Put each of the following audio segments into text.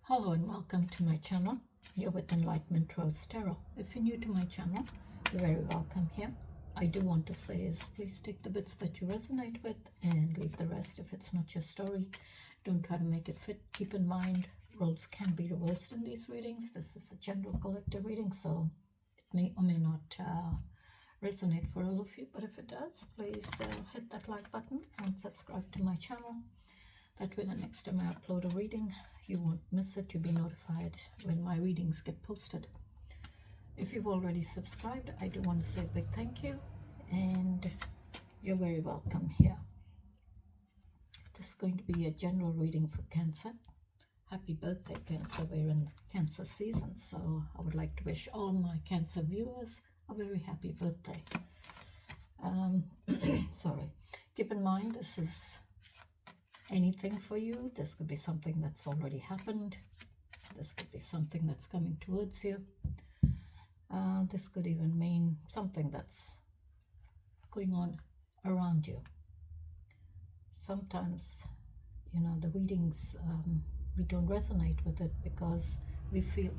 Hello and welcome to my channel. You're with Enlightenment Rose Tarot. If you're new to my channel, you're very welcome here. I do want to say is please take the bits that you resonate with and leave the rest if it's not your story. Don't try to make it fit. Keep in mind, roles can be reversed in these readings. This is a general collective reading, so it may or may not resonate for all of you. But if it does, please hit that like button and subscribe to my channel. That way the next time I upload a reading, you won't miss it. You'll be notified when my readings get posted. If you've already subscribed, I do want to say a big thank you, and you're very welcome here. This is going to be a general reading for Cancer. Happy birthday, Cancer. We're in Cancer season, so I would like to wish all my Cancer viewers a very happy birthday. Sorry. Keep in mind, this is anything for you. This could be something that's already happened. This could be something that's coming towards you. This could even mean something that's going on around you. Sometimes, you know, the readings, we don't resonate with it because we feel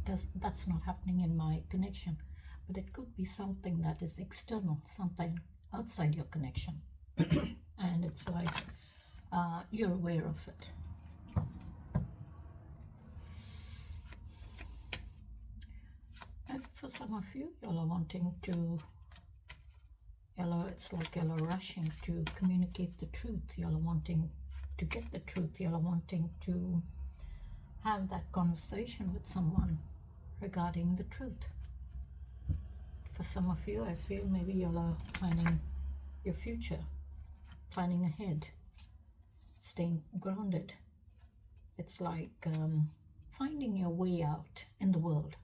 that's not happening in my connection. But it could be something that is external, something outside your connection. And it's like you're aware of it. And for some of you, y'all are wanting to, it's like y'all are rushing to communicate the truth. Y'all are wanting to get the truth. Y'all are wanting to have that conversation with someone regarding the truth. For some of you, I feel maybe y'all are planning your future, planning ahead, staying grounded. It's like finding your way out in the world.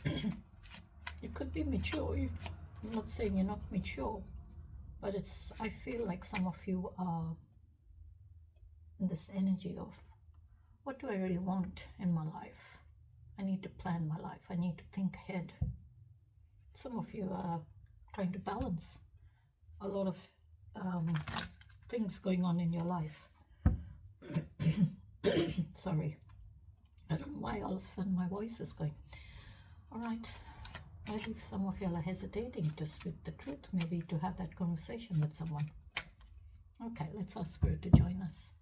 You could be mature. I'm not saying you're not mature, but I feel like some of you are in this energy of, what do I really want in my life? I need to plan my life. I need to think ahead. Some of you are trying to balance a lot of things going on in your life. Sorry, I don't know why all of a sudden my voice is going. All right, maybe some of you are hesitating to speak the truth, maybe to have that conversation with someone. Okay, let's ask Spirit to join us.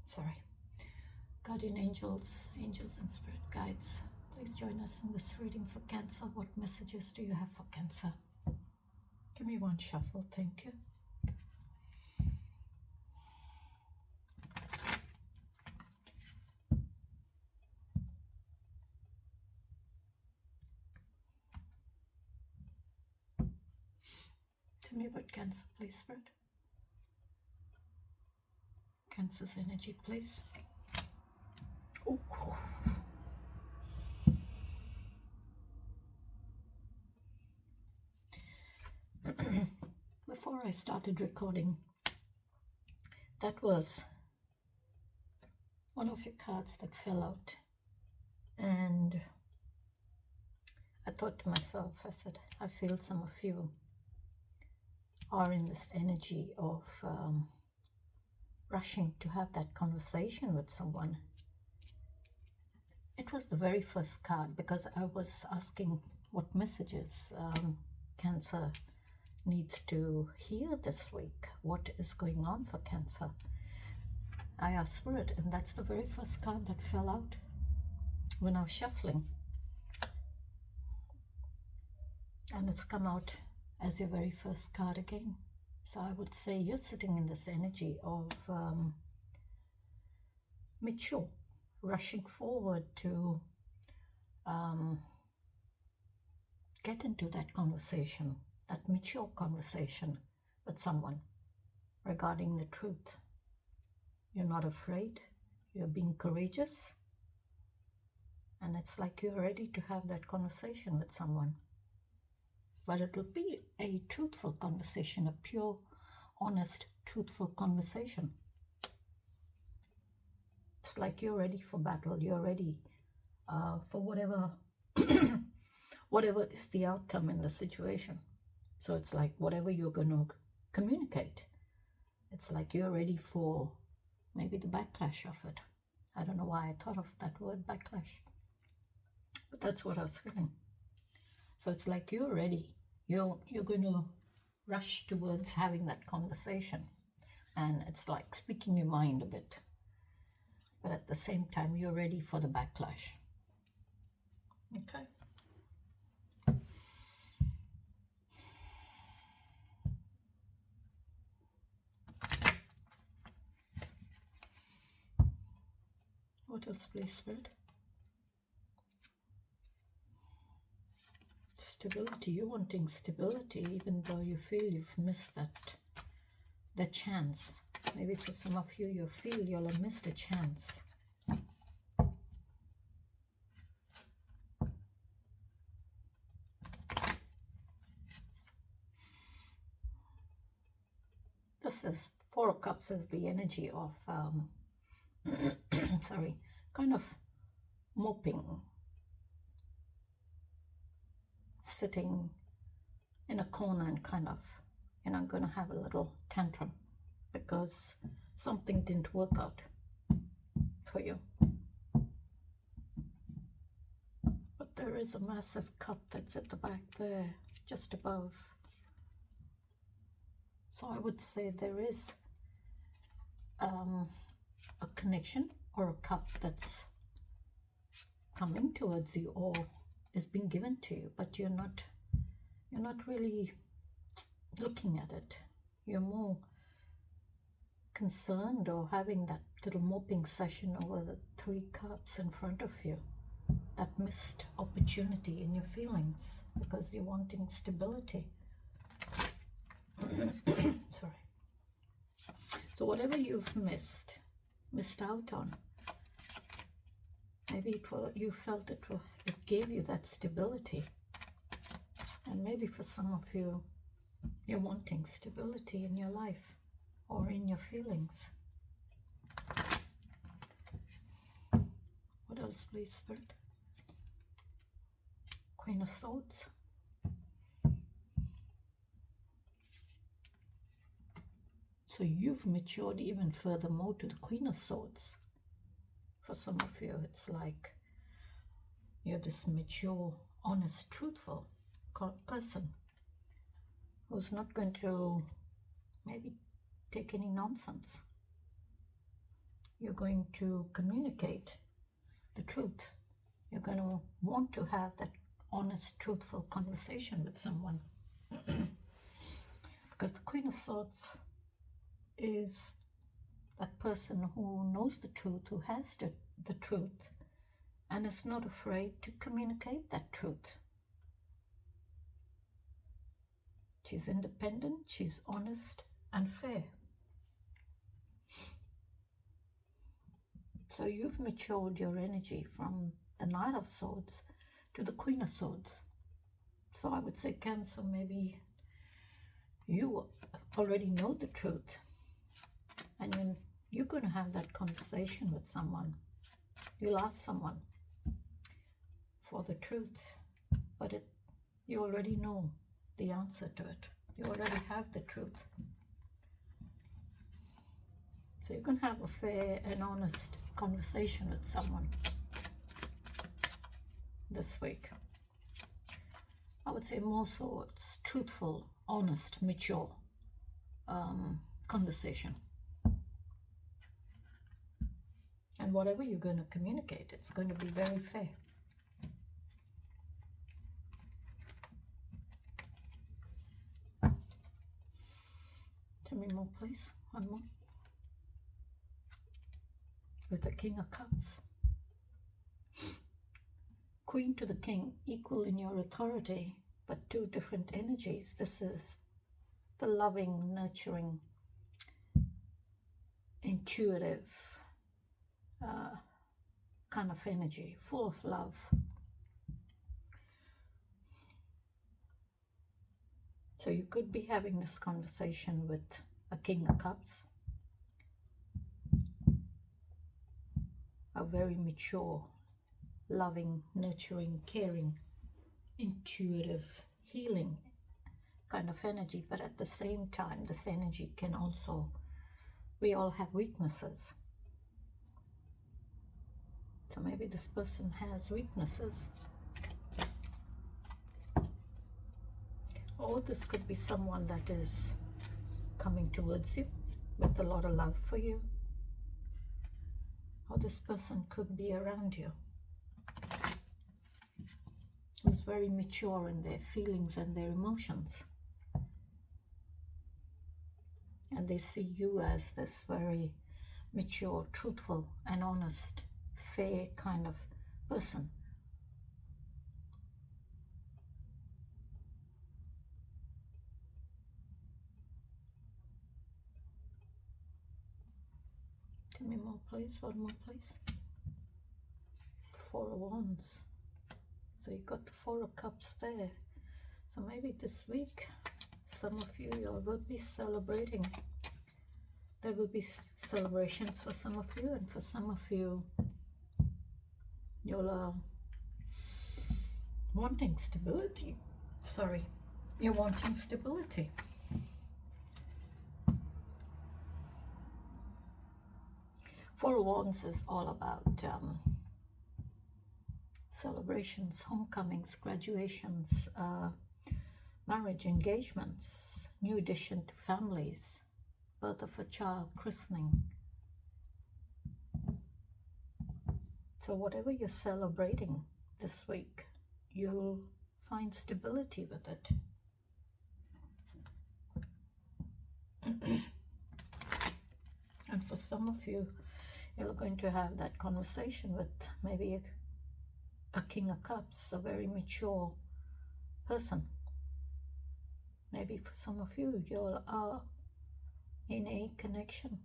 Sorry. Guardian angels, angels and spirit guides, please join us in this reading for Cancer. What messages do you have for Cancer? Give me one shuffle, thank you. Tell me about Cancer, please, Spirit. Cancer's energy, please. Ooh. Before I started recording, that was one of your cards that fell out, and I thought to myself, I said, I feel some of you are in this energy of rushing to have that conversation with someone. It was the very first card because I was asking what messages Cancer needs to hear this week. What is going on for Cancer? I asked Spirit, and that's the very first card that fell out when I was shuffling. And it's come out as your very first card again. So I would say you're sitting in this energy of mature, rushing forward to get into that conversation, that mature conversation with someone regarding the truth. You're not afraid, you're being courageous, and it's like you're ready to have that conversation with someone. But it will be a truthful conversation, a pure, honest, truthful conversation. It's like you're ready for battle, you're ready for whatever whatever is the outcome in the situation. So it's like whatever you're going to communicate, it's like you're ready for maybe the backlash of it. I don't know why I thought of that word, backlash, but that's what I was feeling. So it's like you're ready. You're going to rush towards having that conversation, and it's like speaking your mind a bit, but at the same time you're ready for the backlash. Okay. What else, please, Spirit? Stability. You're wanting stability, even though you feel you've missed that chance. Maybe for some of you, you feel you'll have missed a chance. This is Four of Cups is the energy of, sorry, kind of moping, sitting in a corner and kind of, I'm going to have a little tantrum because something didn't work out for you. But there is a massive cup that's at the back there, just above. So I would say there is a connection or a cup that's coming towards you or is being given to you, but you're not really looking at it. You're more concerned or having that little moping session over the Three Cups in front of you, that missed opportunity in your feelings because you're wanting stability. Sorry. So whatever you've missed out on, maybe you felt it gave you that stability. And maybe for some of you, you're wanting stability in your life or in your feelings. What else, please, Spirit? Queen of Swords. So you've matured even furthermore to the Queen of Swords. For some of you, it's like you're this mature, honest, truthful person who's not going to maybe take any nonsense. You're going to communicate the truth. You're going to want to have that honest, truthful conversation with someone. Because the Queen of Swords is that person who knows the truth, who has the truth, and is not afraid to communicate that truth. She's independent, she's honest and fair. So you've matured your energy from the Knight of Swords to the Queen of Swords. So I would say, Cancer, maybe you already know the truth, and when you're going to have that conversation with someone, you'll ask someone for the truth, but you already know the answer to it. You already have the truth. So you can have a fair and honest conversation with someone this week. I would say more so it's truthful, honest, mature conversation. And whatever you're going to communicate, it's going to be very fair. Tell me more, please. One more. With the King of Cups. Queen to the King, equal in your authority, but two different energies. This is the loving, nurturing, intuitive kind of energy, full of love. So you could be having this conversation with a King of Cups, a very mature, loving, nurturing, caring, intuitive, healing kind of energy. But at the same time, this energy can also, we all have weaknesses. So maybe this person has weaknesses. Or this could be someone that is coming towards you with a lot of love for you. Or this person could be around you, who's very mature in their feelings and their emotions. And they see you as this very mature, truthful and honest, fair kind of person. Give me more, please. One more, please. Four of Wands. So you got the Four of Cups there. So maybe this week, some of you will be celebrating. There will be celebrations for some of you, and for some of you, you'll wanting stability. Sorry, you're wanting stability. Four of Wands is all about celebrations, homecomings, graduations, marriage, engagements, new addition to families, birth of a child, christening. So whatever you're celebrating this week, you'll find stability with it. And for some of you, you're going to have that conversation with maybe a King of Cups, a very mature person. Maybe for some of you, you are in a connection.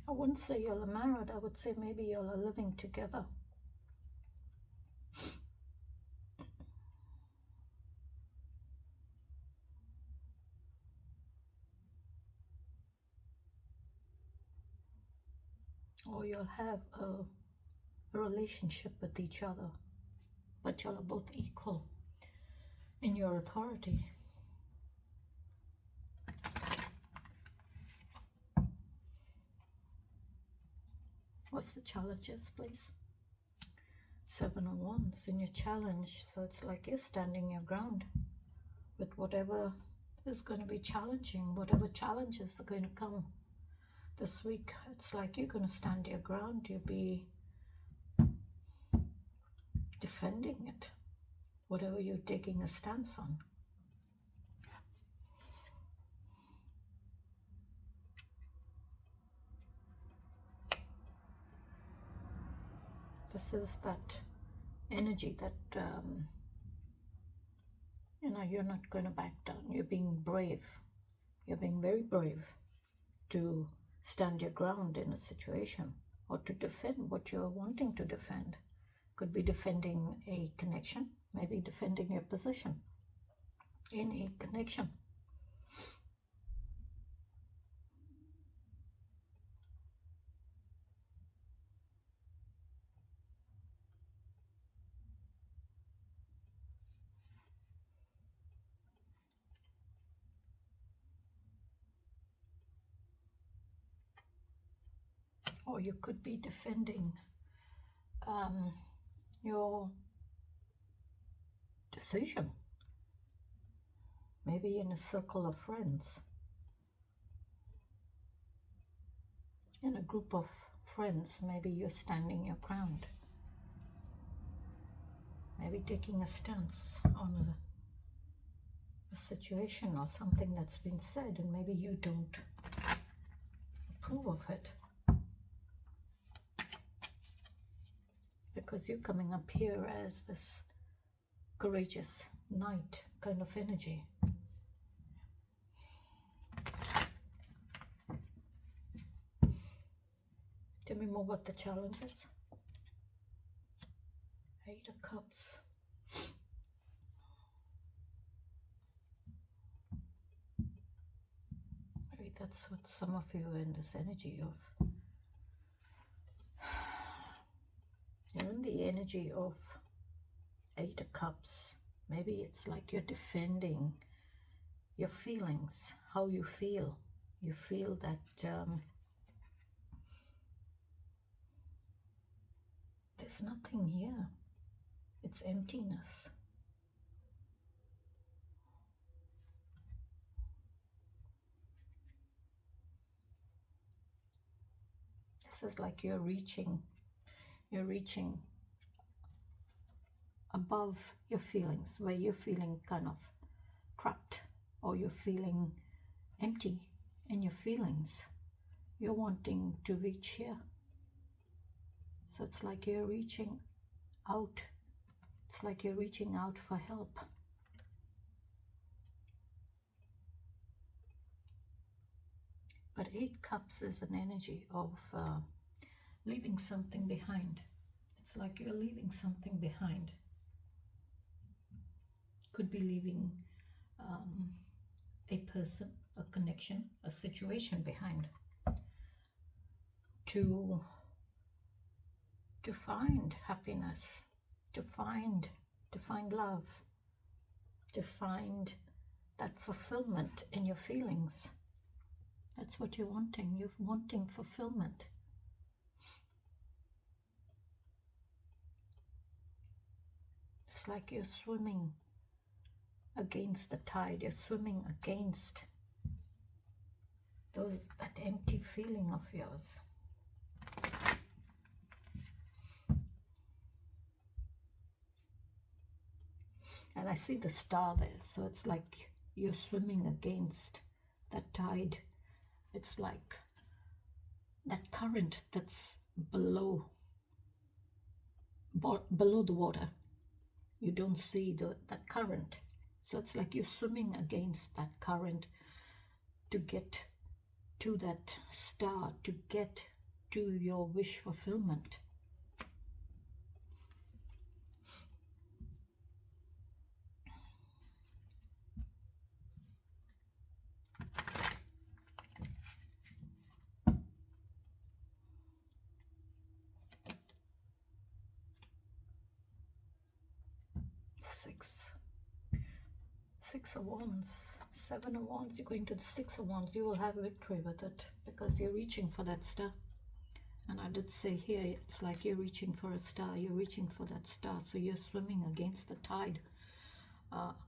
I wouldn't say you're married, I would say maybe you're living together. Or you'll have a relationship with each other, but you're both equal in your authority. What's the challenges, please? Seven of Wands in your challenge. So it's like you're standing your ground with whatever is going to be challenging, whatever challenges are going to come this week. It's like you're going to stand your ground. You'll be defending it, whatever you're taking a stance on. This is that energy that you're not going to back down. You're being brave. You're being very brave to stand your ground in a situation, or to defend what you're wanting to defend. Could be defending a connection, maybe defending your position in a connection. Or you could be defending your decision, maybe in a circle of friends, in a group of friends. Maybe you're standing your ground, maybe taking a stance on a situation or something that's been said, and maybe you don't approve of it, because you're coming up here as this courageous knight kind of energy. Tell me more about the challenges. Eight of Cups. Maybe that's what some of you are in this energy of. You're in the energy of Eight of Cups. Maybe it's like you're defending your feelings, how you feel. You feel that there's nothing here. It's emptiness. This is like you're reaching above your feelings, where you're feeling kind of trapped, or you're feeling empty in your feelings. You're wanting to reach here. So it's like you're reaching out. It's like you're reaching out for help. But Eight Cups is an energy of leaving something behind. It's like you're leaving something behind. Could be leaving a person, a connection, a situation behind to find happiness, to find love, to find that fulfillment in your feelings. That's what you're wanting. You're wanting fulfillment. It's like you're swimming against the tide. You're swimming against that empty feeling of yours. And I see the star there. So it's like you're swimming against that tide. It's like that current that's below the water. You don't see that current. So it's like you're swimming against that current to get to that star, to get to your wish fulfillment. Six of Wands, Seven of Wands. You're going to the Six of Wands. You will have victory with it because you're reaching for that star. And I did say here, it's like you're reaching for a star. You're reaching for that star. So you're swimming against the tide,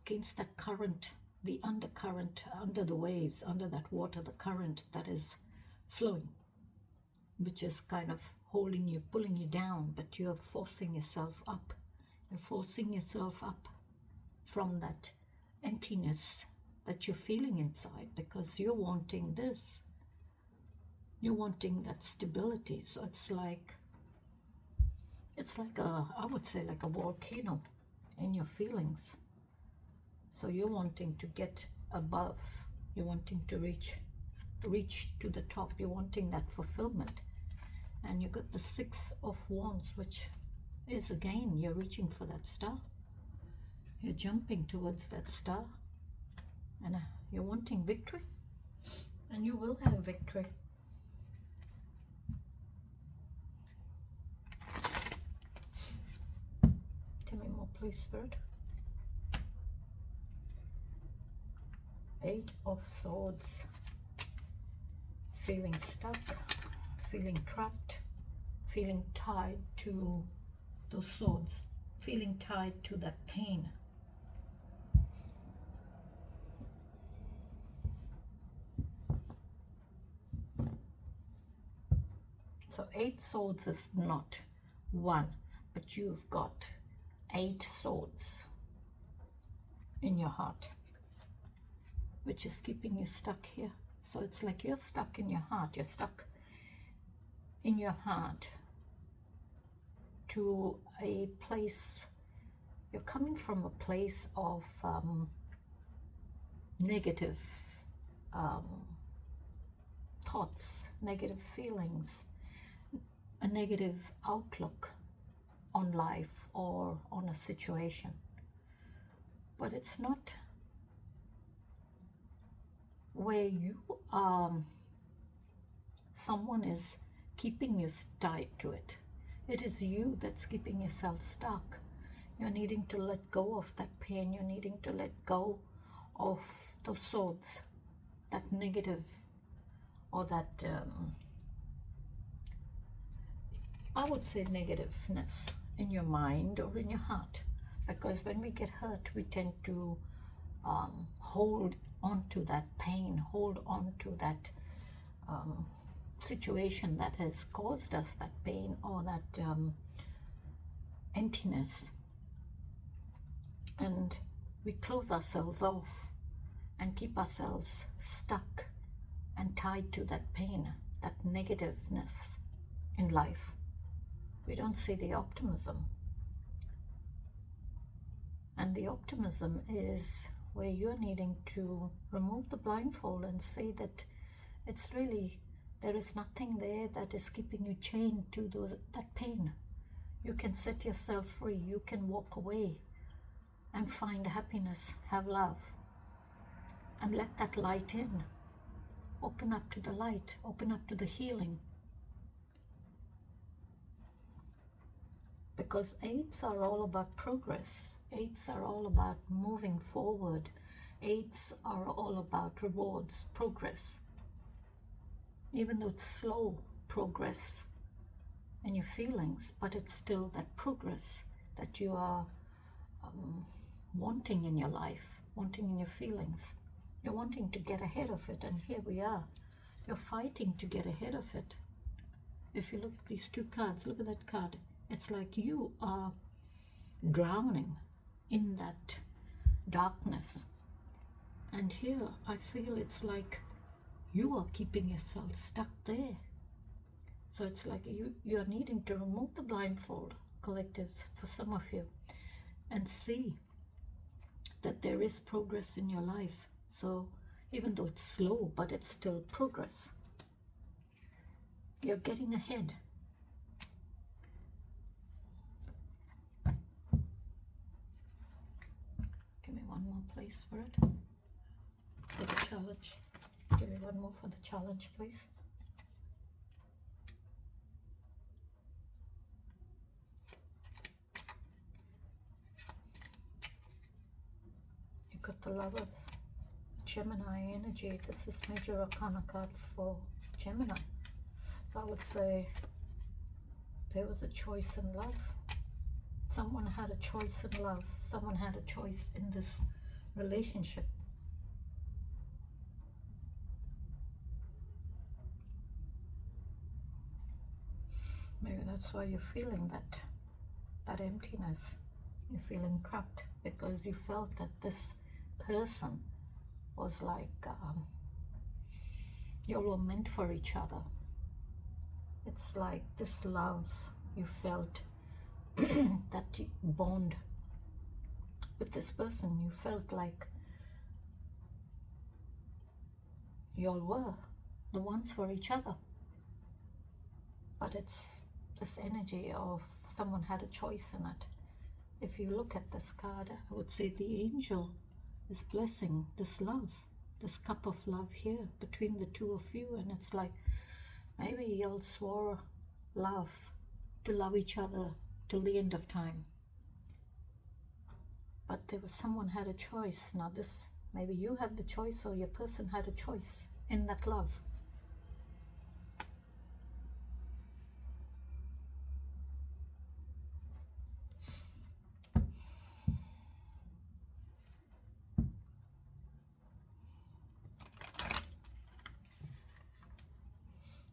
against that current, the undercurrent, under the waves, under that water, the current that is flowing, which is kind of holding you, pulling you down, but you're forcing yourself up. You're forcing yourself up from that emptiness that you're feeling inside, because you're wanting this. You're wanting that stability. So it's like I would say like a volcano in your feelings. So you're wanting to get above. You're wanting to reach to the top. You're wanting that fulfillment. And you got the Six of Wands, which is again, you're reaching for that star. You're jumping towards that star, and you're wanting victory, and you will have victory. Tell me more, please, Spirit. Eight of Swords. Feeling stuck, feeling trapped, feeling tied to those swords, feeling tied to that pain. So 8 swords is not one, but you've got 8 swords in your heart, which is keeping you stuck here. So it's like you're stuck in your heart. You're stuck in your heart to a place. You're coming from a place of negative thoughts, negative feelings, a negative outlook on life or on a situation. But it's not where you someone is keeping you tied to it. It is you that's keeping yourself stuck. You're needing to let go of that pain. You're needing to let go of those thoughts, that negative, or that, I would say, negativeness in your mind or in your heart. Because when we get hurt, we tend to hold on to that pain, hold on to that situation that has caused us that pain or that emptiness. And we close ourselves off and keep ourselves stuck and tied to that pain, that negativeness in life. We don't see the optimism. And the optimism is where you're needing to remove the blindfold and say that it's really, there is nothing there that is keeping you chained to that pain. You can set yourself free. You can walk away and find happiness, have love, and let that light in. Open up to the light, open up to the healing. Because 8s are all about progress. 8s are all about moving forward. 8s are all about rewards, progress. Even though it's slow progress in your feelings, but it's still that progress that you are wanting in your life, wanting in your feelings. You're wanting to get ahead of it, and here we are. You're fighting to get ahead of it. If you look at these two cards, look at that card. It's like you are drowning in that darkness. And here I feel it's like you are keeping yourself stuck there. So it's like you're needing to remove the blindfold, collectives, for some of you, and see that there is progress in your life. So even though it's slow, but it's still progress. You're getting ahead. Give me one more, please, for it. For the challenge. Give me one more for the challenge, please. You got the Lovers. Gemini energy. This is Major Arcana card for Gemini. So I would say there was a choice in love. Someone had a choice in love. Someone had a choice in this relationship. Maybe that's why you're feeling that emptiness. You're feeling trapped because you felt that this person was like you all were meant for each other. It's like this love, you felt that bond with this person. You felt like you all were the ones for each other. But it's this energy of someone had a choice in it. If you look at this card, I would say the angel is blessing this love, this cup of love here between the two of you. And it's like maybe you all swore love to love each other till the end of time. But there was someone had a choice. Now this, maybe you had the choice or your person had a choice in that love.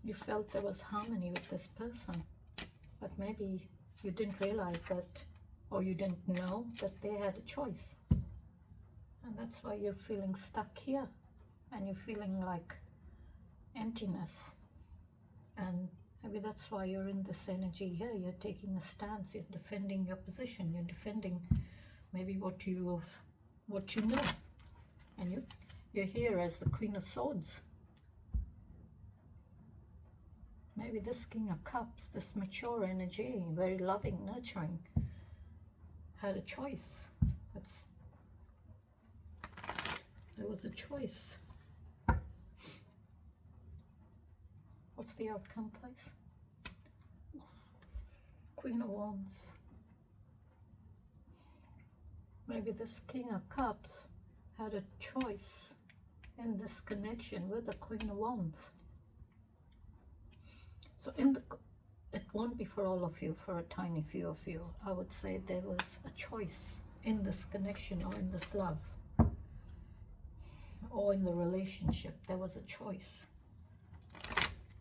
You felt there was harmony with this person, but maybe you didn't realize that, or you didn't know that they had a choice. And that's why you're feeling stuck here, and you're feeling like emptiness. And maybe that's why you're in this energy here. You're taking a stance, you're defending your position, you're defending maybe what you know. And you're here as the Queen of Swords. Maybe this King of Cups, this mature energy, very loving, nurturing, had a choice. There was a choice. What's the outcome, please? Queen of Wands. Maybe this King of Cups had a choice in this connection with the Queen of Wands. So it won't be for all of you, for a tiny few of you. I would say there was a choice in this connection or in this love or in the relationship. There was a choice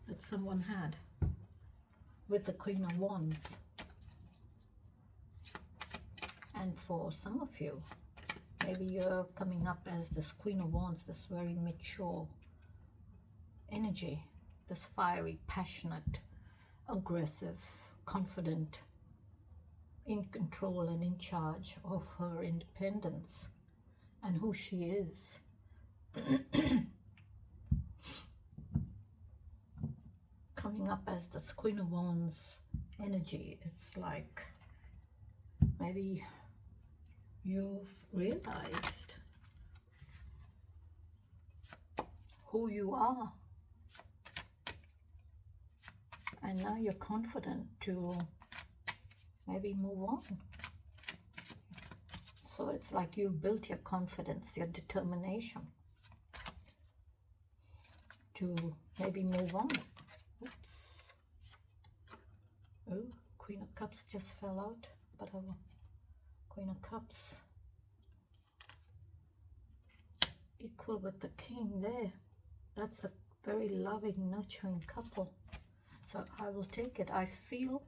that someone had with the Queen of Wands. And for some of you, maybe you're coming up as this Queen of Wands, this very mature energy, this fiery, passionate, aggressive, confident, in control and in charge of her independence and who she is. Coming up as this Queen of Wands energy, it's like maybe you've realized who you are, and now you're confident to maybe move on. So it's like you built your confidence, your determination to maybe move on. Oops. Oh, Queen of Cups just fell out, but I will. Queen of Cups equal with the King there. That's a very loving, nurturing couple. So I will take it. I feel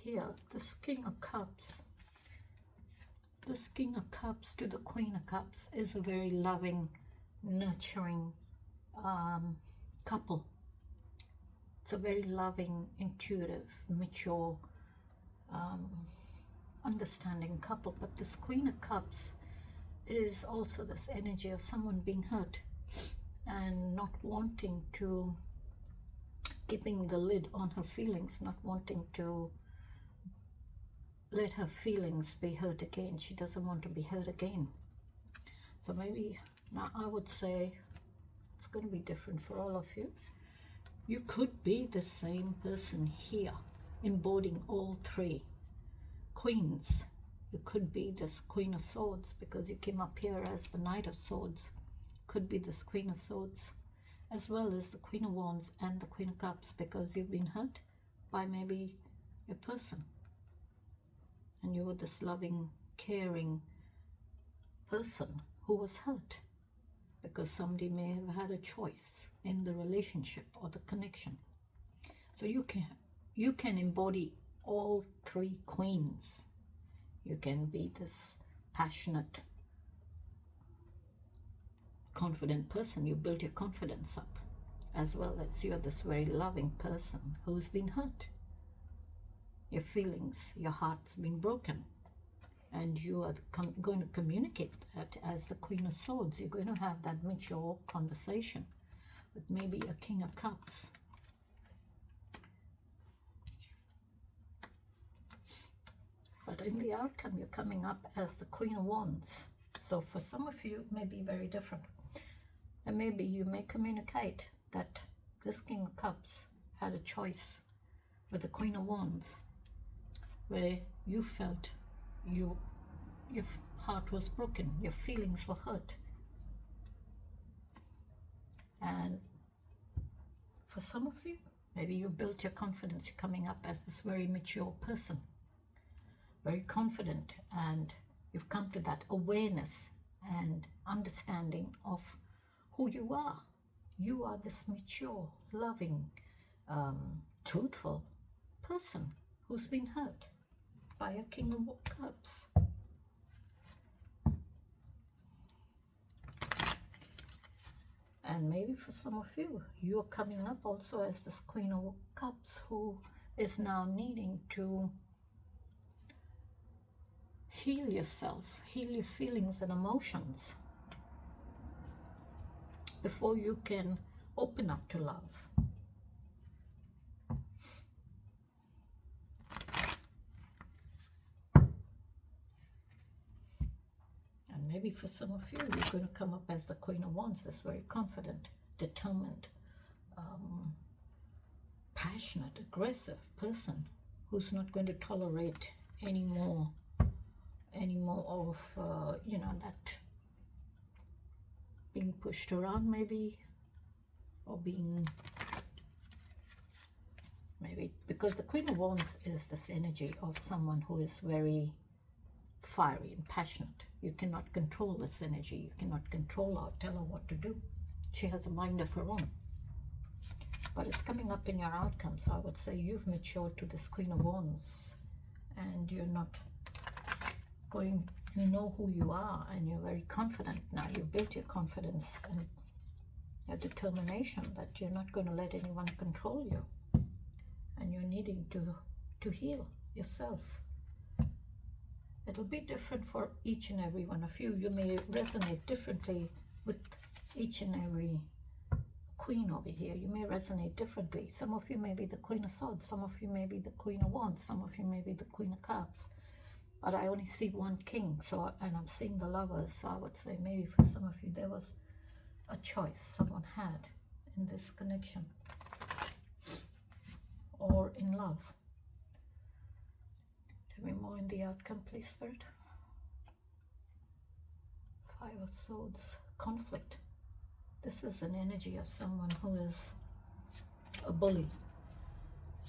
here, this King of Cups, this King of Cups to the Queen of Cups is a very loving, nurturing couple. It's a very loving, intuitive, mature, understanding couple. But this Queen of Cups is also this energy of someone being hurt and not wanting to, keeping the lid on her feelings, not wanting to let her feelings be hurt again. She doesn't want to be hurt again. So maybe now I would say it's going to be different for all of you. You could be the same person here, embodying all three queens. You could be this Queen of Swords because you came up here as the Knight of Swords. Could be this Queen of Swords, as well as the Queen of Wands and the Queen of Cups, because you've been hurt by maybe a person. And you were this loving, caring person who was hurt because somebody may have had a choice in the relationship or the connection. So you can embody all three queens. You can be this passionate, confident person. You build your confidence up, as well as you're this very loving person who's been hurt. Your feelings, your heart's been broken, and you are going to communicate that as the Queen of Swords. You're going to have that mature conversation with maybe a King of Cups. But in the outcome, you're coming up as the Queen of Wands. So for some of you, it may be very different. And maybe you may communicate that this King of Cups had a choice with the Queen of Wands, where you felt your heart was broken, your feelings were hurt. And for some of you, maybe you built your confidence. You're coming up as this very mature person, very confident, and you've come to that awareness and understanding of who you are. You are this mature, loving, truthful person who's been hurt by a King of Cups. And maybe for some of you, you're coming up also as this Queen of Cups who is now needing to heal yourself, heal your feelings and emotions before you can open up to love. And maybe for some of you, you're going to come up as the Queen of Wands, this very confident, determined, passionate, aggressive person who's not going to tolerate any more of you know, that being pushed around maybe, or being, maybe because the Queen of Wands is this energy of someone who is very fiery and passionate. You cannot control this energy. You cannot control her, tell her what to do. She has a mind of her own. But it's coming up in your outcome. So I would say you've matured to this Queen of Wands, and you're not going, you know who you are, and you're very confident now. You built your confidence and your determination that you're not going to let anyone control you, and you're needing to heal yourself. It'll be different for each and every one of you. You may resonate differently with each and every queen over here. You may resonate differently. Some of you may be the Queen of Swords, some of you may be the Queen of Wands, some of you may be the Queen of Cups. But I only see one king, so, and I'm seeing the Lovers, so I would say maybe for some of you there was a choice someone had in this connection or in love. Tell me more in the outcome, please, Spirit. Five of Swords, conflict. This is an energy of someone who is a bully,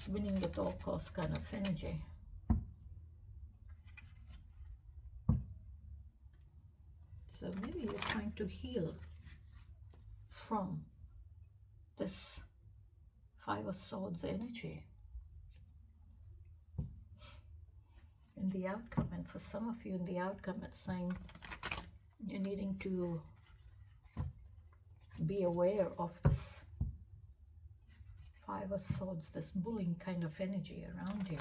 winning at all costs kind of energy. So maybe you're trying to heal from this Five of Swords energy in the outcome. And for some of you in the outcome, it's saying you're needing to be aware of this Five of Swords, this bullying kind of energy around you,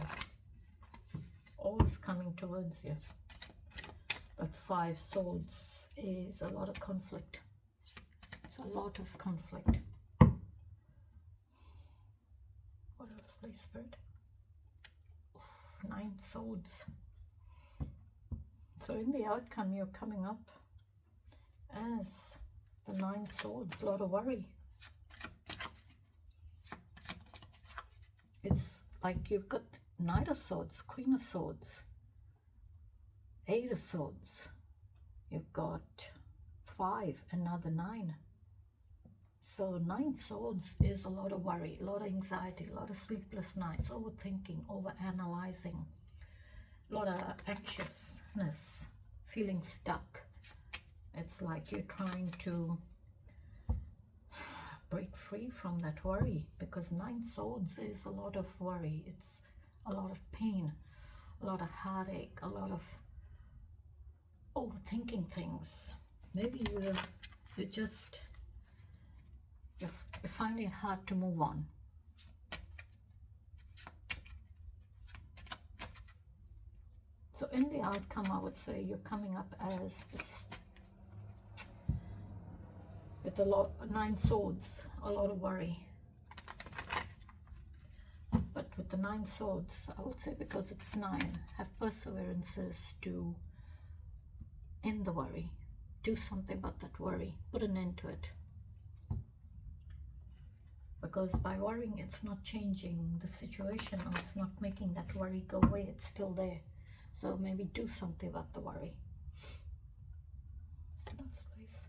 always coming towards you. But Five Swords is a lot of conflict. It's a lot of conflict. What else, please, Spirit? Nine Swords. So in the outcome, you're coming up as the Nine Swords, a lot of worry. It's like you've got Knight of Swords, Queen of Swords, Eight of Swords. You've got 5, another 9. So 9 Swords is a lot of worry, a lot of anxiety, a lot of sleepless nights, overthinking, overanalyzing, a lot of anxiousness, feeling stuck. It's like you're trying to break free from that worry, because 9 Swords is a lot of worry. It's a lot of pain, a lot of heartache, a lot of overthinking things. Maybe you're finding it hard to move on. So in the outcome, I would say you're coming up as this, with a lot, 9 Swords, a lot of worry. But with the 9 Swords, I would say, because it's 9, have perseverances to end the worry. Do something about that worry. Put an end to it. Because by worrying, it's not changing the situation, or it's not making that worry go away. It's still there. So maybe do something about the worry. Next, please.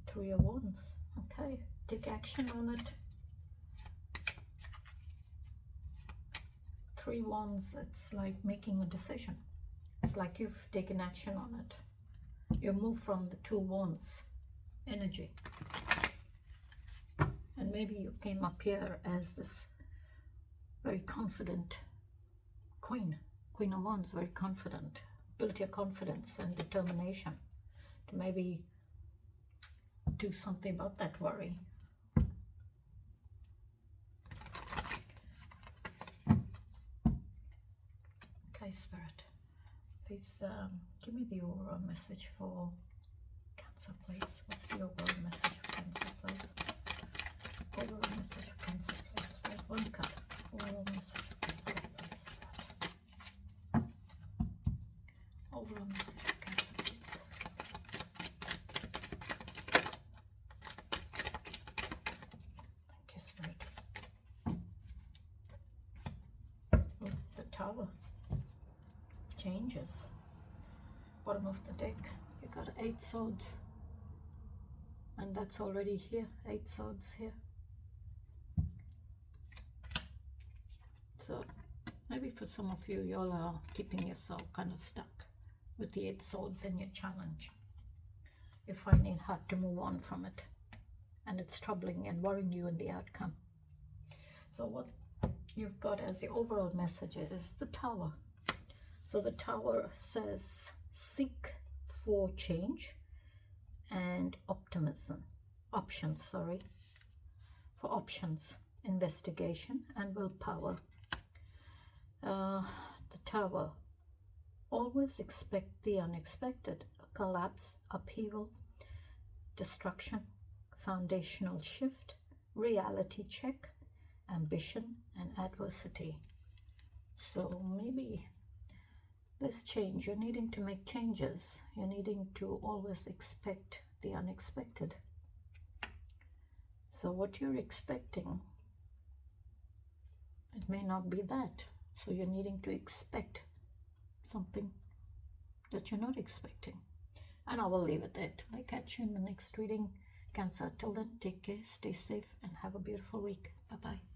3 of Wands. Okay. Take action on it. 3 Wands, it's like making a decision. It's like you've taken action on it. You move from the 2 Wands energy. And maybe you came up here as this very confident queen. Queen of Wands, very confident. Built your confidence and determination to maybe do something about that worry. Okay, Spirit. Please give me the overall message for Cancer, please. What's the overall message for Cancer, please? Overall message for Cancer, please. Spirit, 1 card. Overall message for Cancer, please. Overall message for Cancer, please. Thank you, Spirit. Tower. Changes. Bottom of the deck, you got 8 swords. And that's already here, 8 swords here. So maybe for some of you, y'all are keeping yourself kind of stuck with the 8 swords in your challenge. You're finding it hard to move on from it, and it's troubling and worrying you in the outcome. So what you've got as the overall message is the Tower. So the Tower says seek for change and options, for options, investigation and willpower. The Tower, always expect the unexpected, a collapse, upheaval, destruction, foundational shift, reality check, ambition and adversity. So maybe this change, you're needing to make changes. You're needing to always expect the unexpected. So what you're expecting, it may not be that. So you're needing to expect something that you're not expecting. And I will leave it there till I catch you in the next reading, Cancer. Till then, take care, stay safe, and have a beautiful week. Bye-bye.